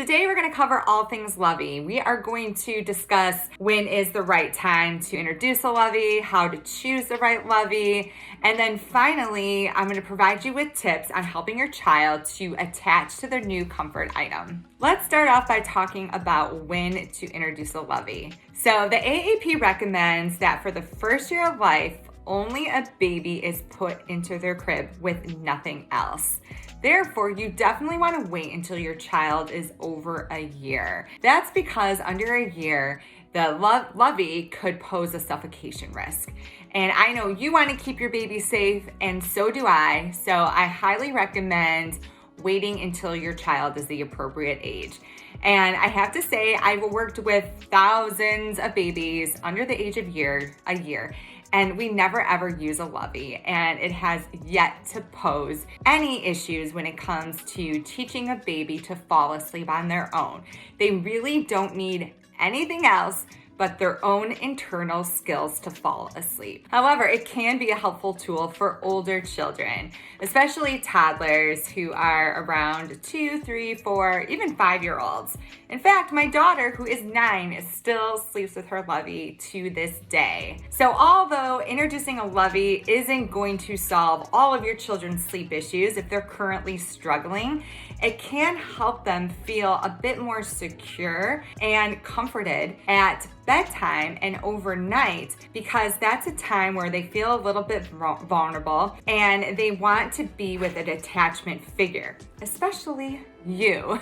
Today we're going to cover all things lovey. We are going to discuss when is the right time to introduce a lovey, how to choose the right lovey, and then finally I'm going to provide you with tips on helping your child to attach to their new comfort item. Let's start off by talking about when to introduce a lovey. So the AAP recommends that for the first year of life, only a baby is put into their crib with nothing else. Therefore, you definitely want to wait until your child is over a year. That's because under a year, the lovey could pose a suffocation risk. And I know you want to keep your baby safe, and so do I. So I highly recommend waiting until your child is the appropriate age. And I have to say, I've worked with thousands of babies under the age of a year, and we never ever use a lovey, and it has yet to pose any issues when it comes to teaching a baby to fall asleep on their own. They really don't need anything else but their own internal skills to fall asleep. However, it can be a helpful tool for older children, especially toddlers who are around 2, 3, 4, even 5-year-olds. In fact, my daughter, who is 9, still sleeps with her lovey to this day. So although introducing a lovey isn't going to solve all of your children's sleep issues if they're currently struggling, it can help them feel a bit more secure and comforted at bedtime and overnight, because that's a time where they feel a little bit vulnerable and they want to be with an attachment figure, especially you,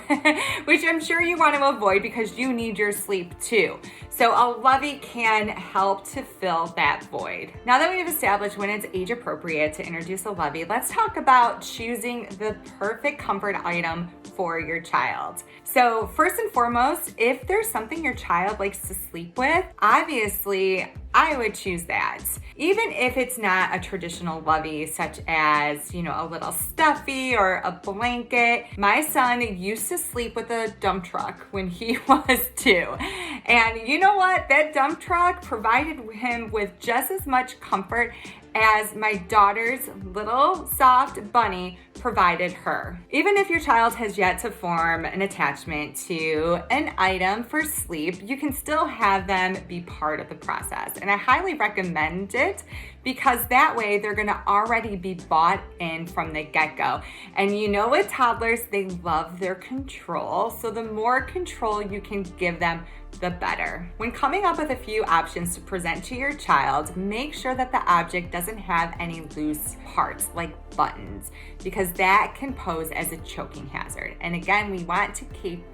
which I'm sure you want to avoid because you need your sleep too. So a lovey can help to fill that void. Now that we've established when it's age appropriate to introduce a lovey, let's talk about choosing the perfect comfort item for your child. So first and foremost, if there's something your child likes to sleep with, obviously I would choose that. Even if it's not a traditional lovey, such as, a little stuffy or a blanket. My son used to sleep with a dump truck when he was 2. And you know what? That dump truck provided him with just as much comfort as my daughter's little soft bunny provided her. Even if your child has yet to form an attachment to an item for sleep, you can still have them be part of the process. And I highly recommend it because that way they're gonna already be bought in from the get-go. And with toddlers, they love their control. So the more control you can give them, the better. When coming up with a few options to present to your child, make sure that the object doesn't have any loose parts like buttons, because that can pose as a choking hazard. And again, we want to keep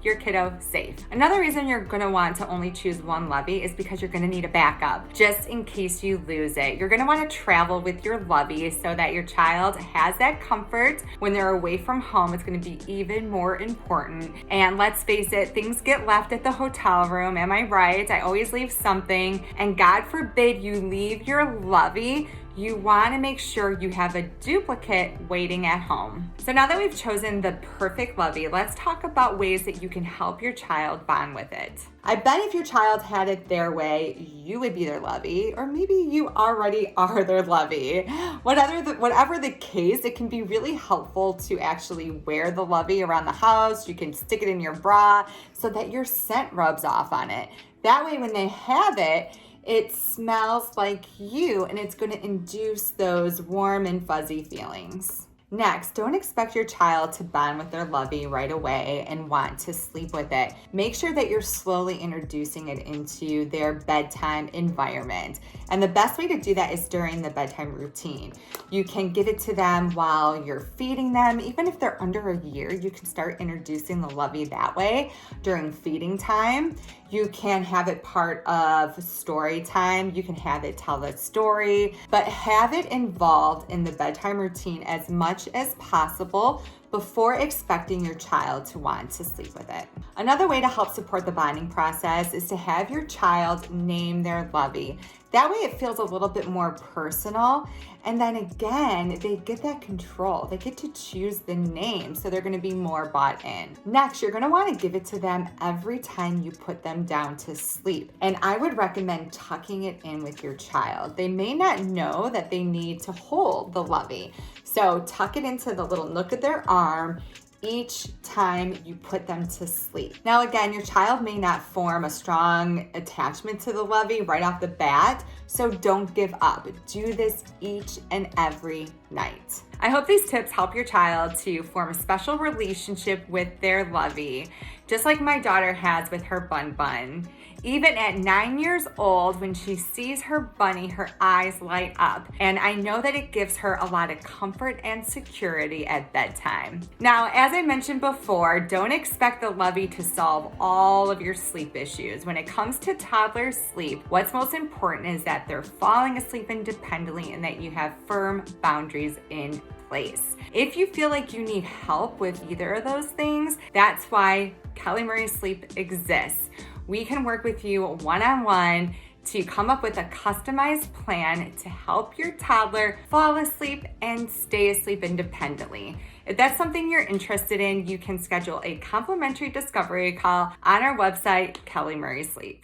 your kiddo safe. Another reason you're gonna want to only choose one lovey is because you're gonna need a backup just in case you lose it. You're gonna wanna travel with your lovey so that your child has that comfort when they're away from home. It's gonna be even more important. And let's face it, things get left at the hotel room. Am I right? I always leave something, and God forbid you leave your lovey. You want to make sure you have a duplicate waiting at home. So now that we've chosen the perfect lovey, let's talk about ways that you can help your child bond with it. I bet if your child had it their way, you would be their lovey, or maybe you already are their lovey. Whatever the case, it can be really helpful to actually wear the lovey around the house. You can stick it in your bra so that your scent rubs off on it. That way, when they have it, it smells like you, and it's going to induce those warm and fuzzy feelings. Next, don't expect your child to bond with their lovey right away and want to sleep with it. Make sure that you're slowly introducing it into their bedtime environment. And the best way to do that is during the bedtime routine. You can give it to them while you're feeding them. Even if they're under a year, you can start introducing the lovey that way during feeding time. You can have it part of story time. You can have it tell the story, but have it involved in the bedtime routine as much as possible before expecting your child to want to sleep with it. Another way to help support the bonding process is to have your child name their lovey. That way it feels a little bit more personal. And then again, they get that control. They get to choose the name, so they're gonna be more bought in. Next, you're gonna wanna give it to them every time you put them down to sleep. And I would recommend tucking it in with your child. They may not know that they need to hold the lovey. So tuck it into the little nook of their arm, each time you put them to sleep. Now, again, your child may not form a strong attachment to the lovey right off the bat, so don't give up. Do this each and every night. I hope these tips help your child to form a special relationship with their lovey, just like my daughter has with her Bun Bun. Even at 9 years old, when she sees her bunny, her eyes light up. And I know that it gives her a lot of comfort and security at bedtime. Now, as I mentioned before, don't expect the lovey to solve all of your sleep issues. When it comes to toddler sleep, what's most important is that they're falling asleep independently and that you have firm boundaries in place. If you feel like you need help with either of those things, that's why Kelly Murray Sleep exists. We can work with you one-on-one to come up with a customized plan to help your toddler fall asleep and stay asleep independently. If that's something you're interested in, you can schedule a complimentary discovery call on our website, Kelly Murray Sleep.